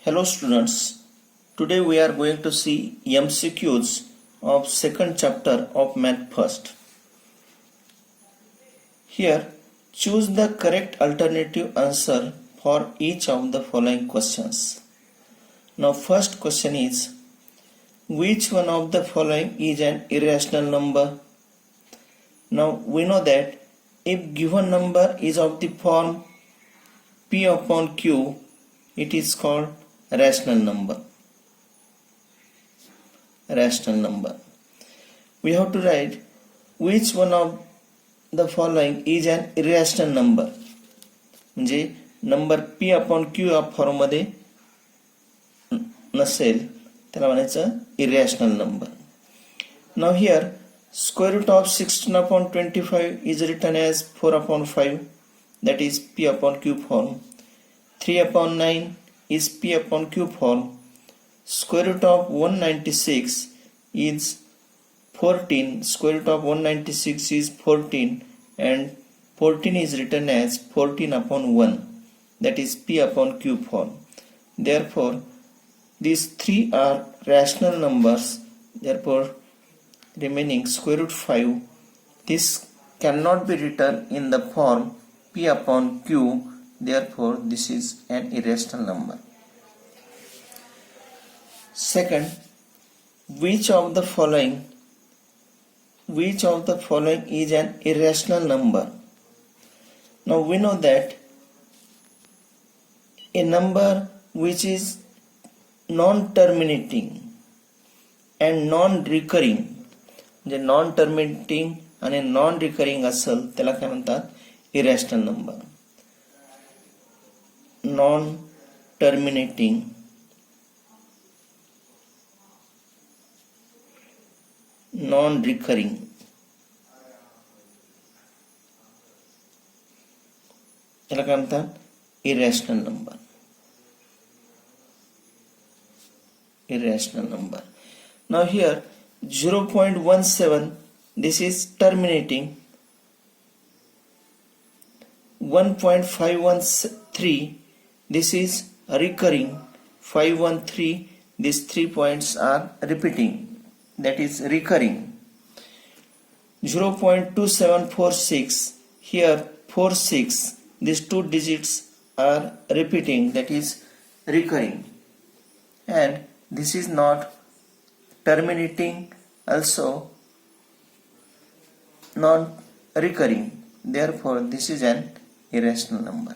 Hello students, today we are going to see MCQs of second chapter of Math First. Here, choose the correct alternative answer for each of the following questions. Now first question is, which one of the following is an irrational number? Now we know that if given number is of the form P upon Q, it is called rational number. We have to write which one of the following is an irrational number. म्हणजे number P upon Q या form मध्ये नसेल त्याला म्हणायचं irrational number. Now here square root of 16 upon 25 is written as 4 upon 5, that is P upon Q form. 3 upon 9 is P upon Q form. Square root of 196 is 14. Square root of 196 is 14 and 14 is written as 14 upon 1, that is P upon Q form. Therefore, these three are rational numbers. Therefore, remaining square root 5, this cannot be written in the form P upon Q. Therefore, this is an irrational number. Second, which of the following is an irrational number? Now we know that a number which is non-terminating and non-recurring, म्हणजे non-terminating आणि non-recurring असेल त्याला काय म्हणतात irrational number. Non-terminating non-recurring याला काय म्हणतात irrational number. Now here 0.17, this is terminating. 1.513, this is recurring. 513, these 3 points are repeating, that is recurring. 0.2746, here 46, these 2 digits are repeating, that is recurring. And this is not terminating, also non-recurring. Therefore, this is an irrational number.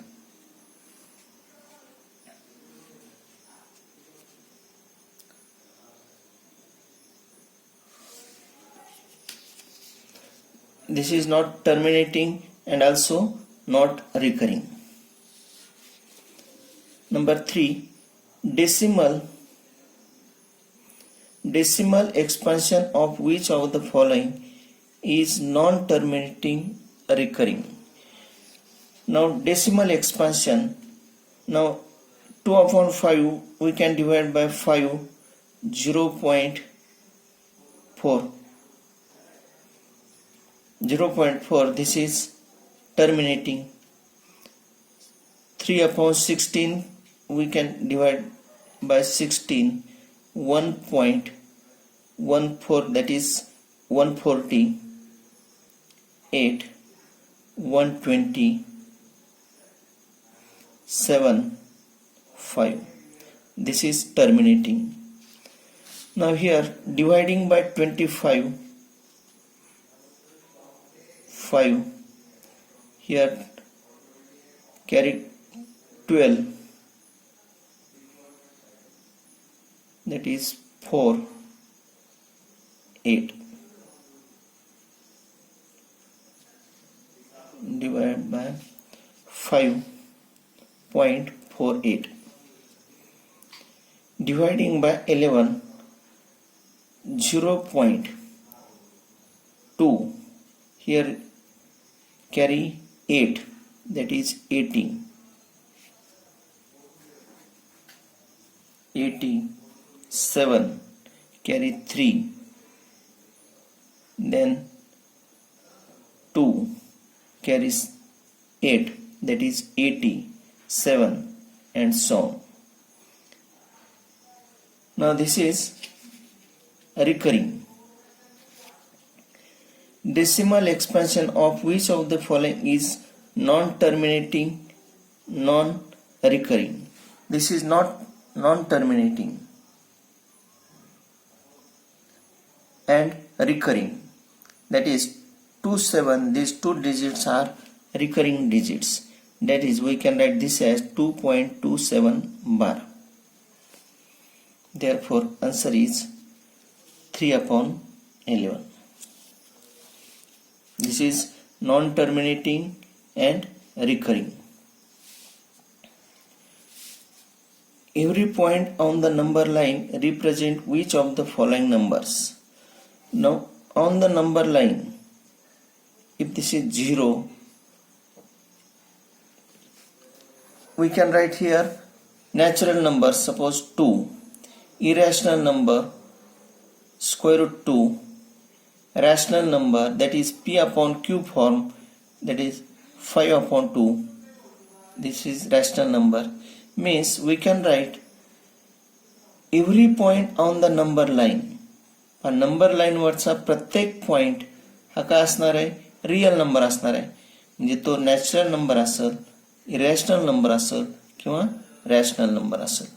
This is not terminating and also not recurring. Number 3, decimal expansion of which of the following is non-terminating recurring. Now decimal expansion, now 2 upon 5 we can divide by 5, 0.4. 0.4, this is terminating. 3 upon 16 we can divide by 16, 1.14, that is 148, 127, 5. This is terminating. Now here dividing by 25, 5, here carry 12, that is 4, 8, divided by 5.48, dividing by 11, 0.2, here carry 8, that is 80, 87, carry 3, then 2 carries 8, that is 87, and so on. Now this is recurring. Decimal expansion of which of the following is non-terminating, non-recurring? This is not non-terminating and recurring. That is 27. These two digits are recurring digits. That is, we can write this as 2.27 bar. Therefore, answer is 3/11. This is non-terminating and recurring. Every point on the number line represent which of the following numbers? Now, on the number line, if this is 0, we can write here natural number, suppose 2, irrational number square root 2, rational number, that is p upon q form, that is 5/2. This is rational number. Means we can write every point on the number line. Number line वरचा प्रत्येक point हा काय असणार आहे? Real number असणार आहे. म्हणजे तो नॅचरल नंबर असेल, इरॅशनल नंबर असेल किंवा रॅशनल नंबर असेल,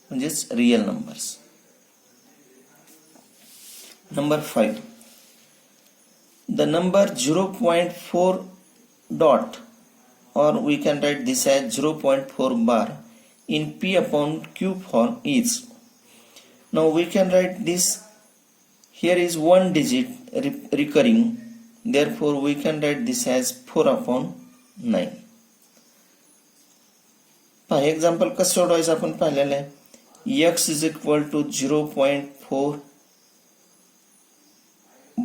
म्हणजेच real numbers. Number 5, the number 0.4 dot, or we can write this as 0.4 bar in p upon q form is. Now we can write this, here is one digit recurring, therefore we can write this as 4/9. पहा example कसं सोडवायचं आपण पाहिलेलं आहे. x is equal to 0.4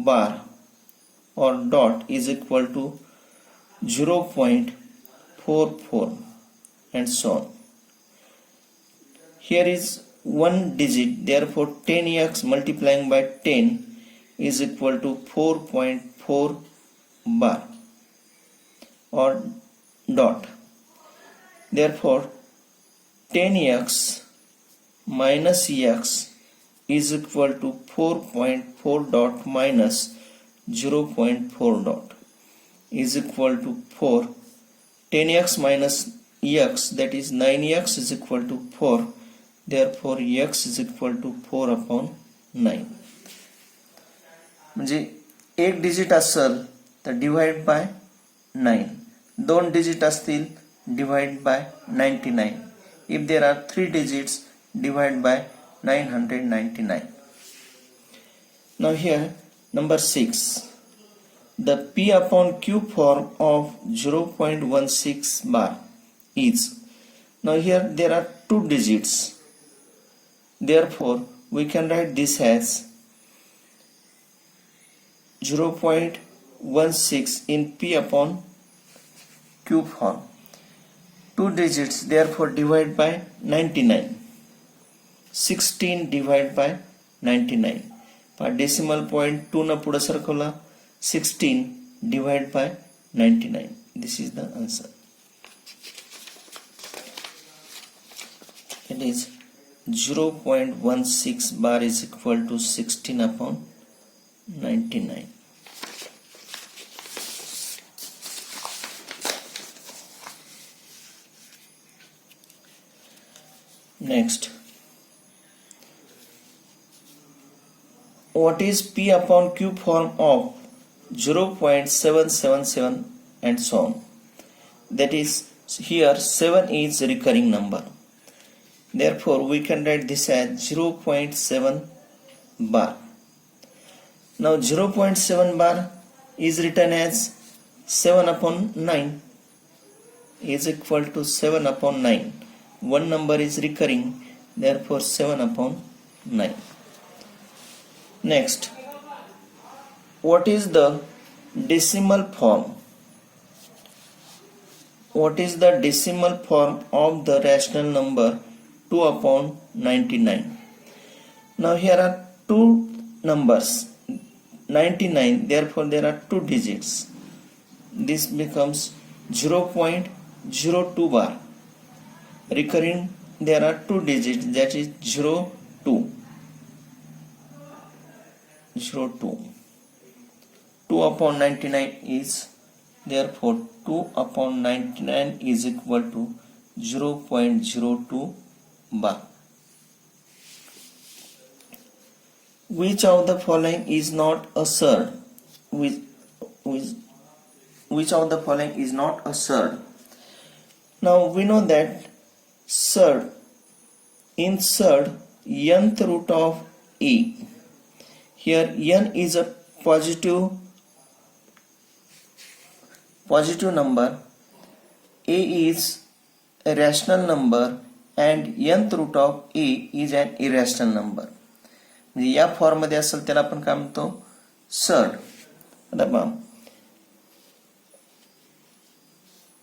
bar or dot is equal to 0.44 and so on. Here is one digit, therefore 10x multiplying by 10 is equal to 4.4 bar or dot. Therefore 10x minus x is equal to 4.4 dot minus 0.4 dot is equal to 4. 10x minus x, that is 9x is equal to 4. Therefore x is equal to 4/9. म्हणजे एक digit असेल तर divide by 9, दोन digit असतील divide by 99. If there are 3 digits, divide by 999. Now here number 6, the p upon q form of 0.16 bar is. Now here there are 2 digits, therefore we can write this as 0.16 in p upon q form. 2 digits, therefore divide by 99. 16 divide by 99. Decimal point 2 na puda sarkavla, 16 divide by 99. This is the answer. It is 0.16 bar is equal to 16/99. Next, what is p upon q form of 0.777 and so on? That is, here 7 is recurring number, therefore we can write this as 0.7 bar. Now 0.7 bar is written as 7/9 is equal to 7/9. One number is recurring, therefore 7/9. Next, what is the decimal form? What is the decimal form of the rational number 2/99? Now here are 2 numbers 99, therefore there are 2 digits. This becomes 0.02 bar. Recurring, there are 2 digits, that is 02. 0.02. 2 upon 99 is, therefore 2 upon 99 is equal to 0.02 bar. Which of the following is not a surd? Which of the following is not a surd? Now we know that surd, in surd, nth root of e. Here n is a positive number, a is a rational number, and nth root of a is an irrational number. म्हणजे या form मध्ये असेल त्याला आपण काय म्हणतो, surd. आता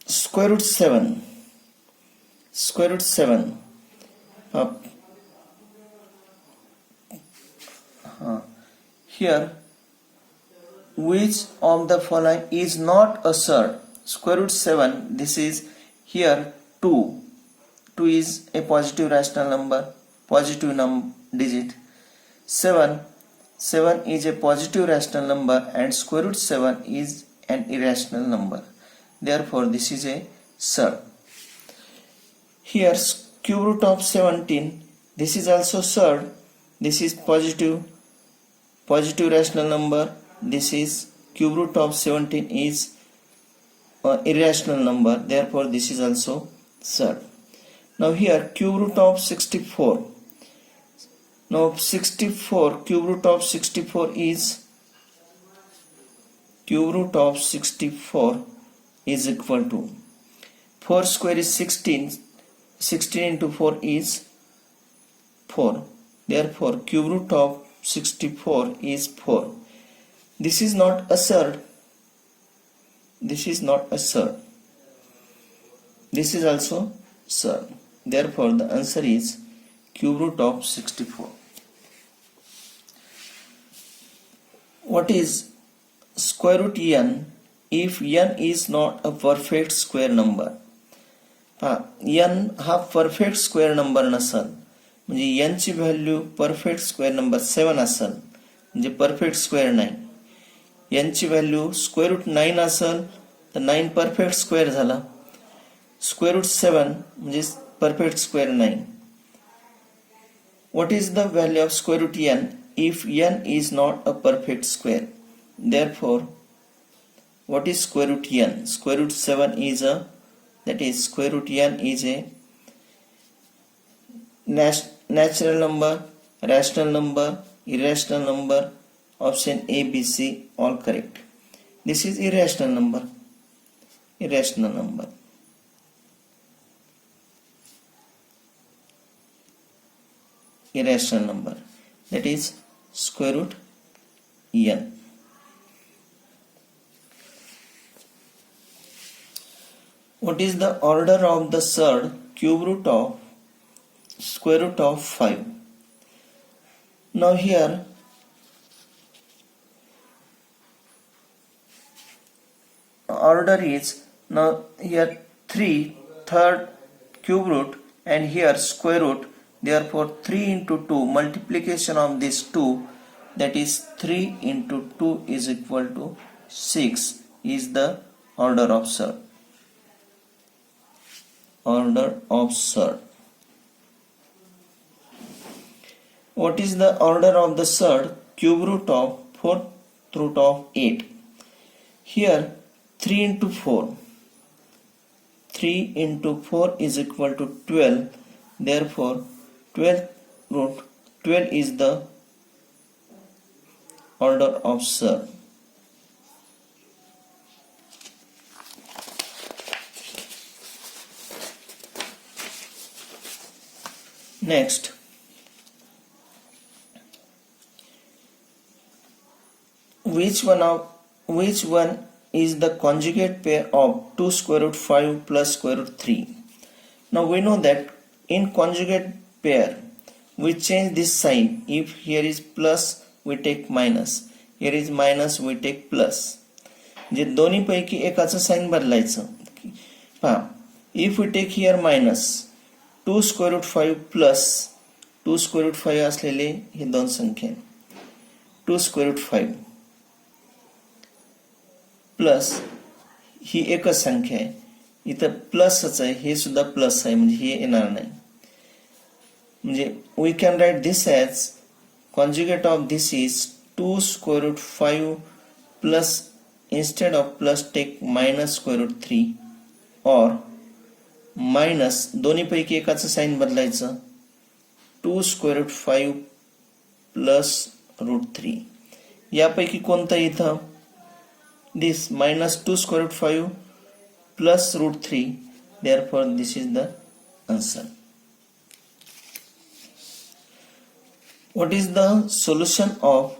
square root 7 here which of the following is not a surd? Square root 7, this is here 2 is a positive rational number, positive digit. 7 is a positive rational number, and square root 7 is an irrational number. Therefore this is a surd. Here cube root of 17, this is also surd. This is positive rational number. This is cube root of 17 is irrational number. Therefore this is also surd. Now here cube root of 64. Now 64, cube root of 64 is, cube root of 64 is equal to 4 square is 16. 16 into 4 is 4. Therefore cube root of 64 is 4. This is not a surd. This is not a surd. This is also surd. Therefore the answer is cube root of 64. What is square root n if n is not a perfect square number? n हा perfect square number नसेल, म्हणजे n ची value perfect square number 7 असेल, म्हणजे perfect square नाही. n ची value square root 9 असेल तर 9 परफेक्ट स्क्वेअर झाला. स्क्वेअर रूट 7 म्हणजे परफेक्ट स्क्वेअर नाही. What is the value of square root n if n is not a perfect square? Therefore, what is square root n? Square root 7 is a, that is square root n is a natural number, rational number, irrational number. Option A, B, C all correct. This is irrational number. Irrational number. Irrational number, that is square root n. What is the order of the surd cube root of square root of 5? Now here order is, now here 3 third cube root and here square root. Therefore 3 into 2 multiplication of these 2, that is 3 into 2 is equal to 6 is the order of surd. Order of surd. What is the order of the surd cube root of 4th root of 8? Here 3 into 4. 3 into 4 is equal to 12. Therefore 12th root 12 is the order of surd. Next, which one is the conjugate pair of 2 square root 5 plus square root 3? Now we know that in conjugate pair we change this sign. If here is plus we take minus, here is minus we take plus. जे दोन्ही पैकी एकाचं sign बदलायचं. पहा, if we take here minus 2 square root 5 plus 2 square root 5 असलेले हे दोन संख्या, 2 square root 5 plus ही एकच संख्या आहे, इथं प्लसच आहे, हे सुद्धा प्लस आहे म्हणजे हे येणार नाही. म्हणजे we can write this as conjugate of this is 2 square root 5 plus instead of plus take minus square root 3 or minus दोन्ही पैकी एकाचं साइन बदलायचं 2 square root 5 plus root 3. यापैकी कोणतं इथं this minus 2 square root 5 plus root 3, therefore this is the answer. What is the solution of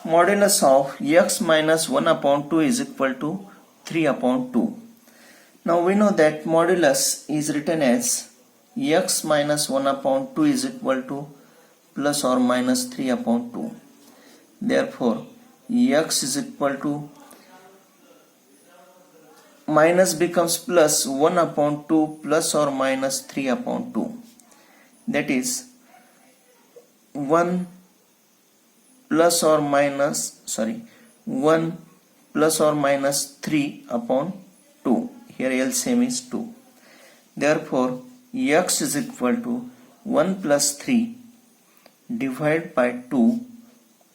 modulus of x minus 1 upon 2 is equal to 3 upon 2? Now we know that modulus is written as x minus 1 upon 2 is equal to plus or minus 3 upon 2. Therefore x is equal to minus becomes plus 1 upon 2 plus or minus 3 upon 2. That is 1 plus or minus 3 upon 2. Here LCM is 2. Therefore x is equal to 1 plus 3 divided by 2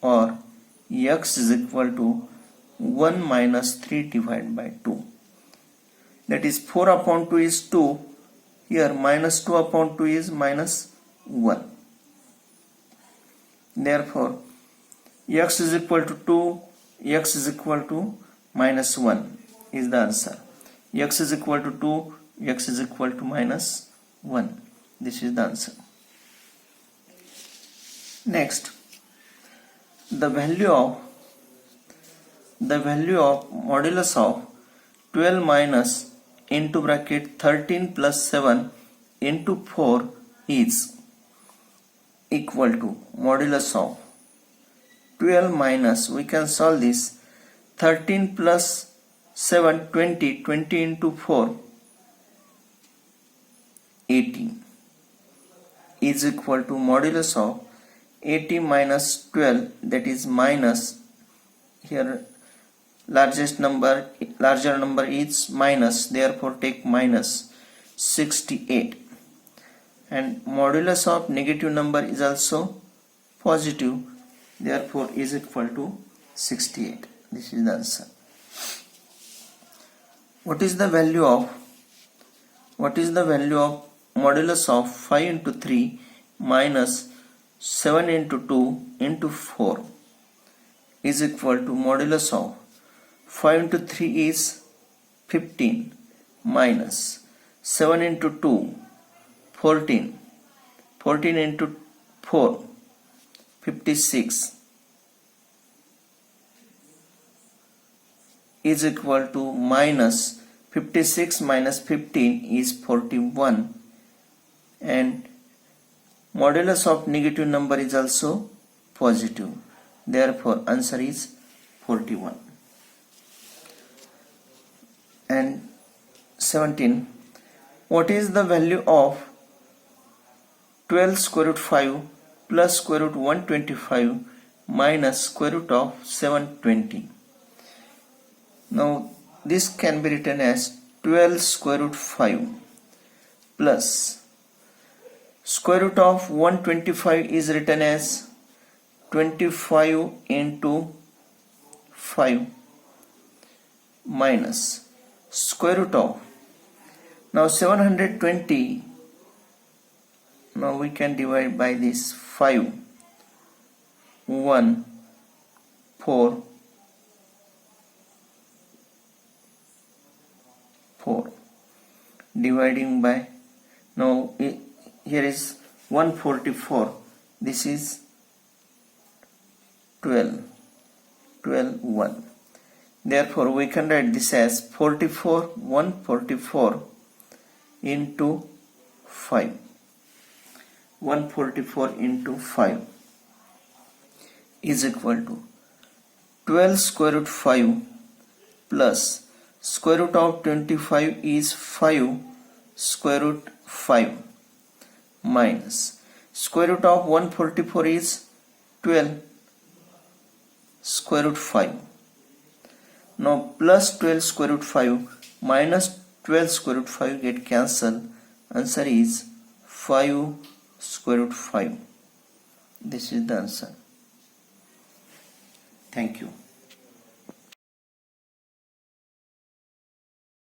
or x is equal to 1 minus 3 divided by 2. That is 4 upon 2 is 2. Here minus 2 upon 2 is minus 1. Therefore x is equal to 2, x is equal to minus 1 is the answer. X is equal to 2, x is equal to minus 1. This is the answer. Next, the value of modulus of 12 minus into bracket 13 plus 7 into 4 is equal to modulus of 12 minus, we can solve this, 13 plus 7 20 into 4 18 is equal to modulus of 80 minus 12, that is minus, here larger number is minus, therefore take minus 68, and modulus of negative number is also positive, therefore is equal to 68. This is the answer. What is the value of modulus of 5 into 3 minus 7 into 2 into 4 is equal to modulus of 5 into 3 is 15 minus 7 into 2 14 into 4 56 is equal to minus 56 minus 15 is 41, and modulus of negative number is also positive, therefore answer is 41. And 17, what is the value of 12 square root 5 plus square root 125 minus square root of 720? Now this can be written as 12 square root 5 plus square root of 125 is written as 25 into 5 minus square root of, now 720, now we can divide by this 5 1 4 dividing by, now here is 144, this is 12 1, therefore we can write this as 144 into 5, 144 into 5 is equal to 12 square root 5 plus square root of 25 is 5 square root 5 minus square root of 144 is 12 square root 5. Now plus 12 square root 5 minus 12 square root 5 get cancelled. Answer is 5 square root 5. This is the answer. Thank you.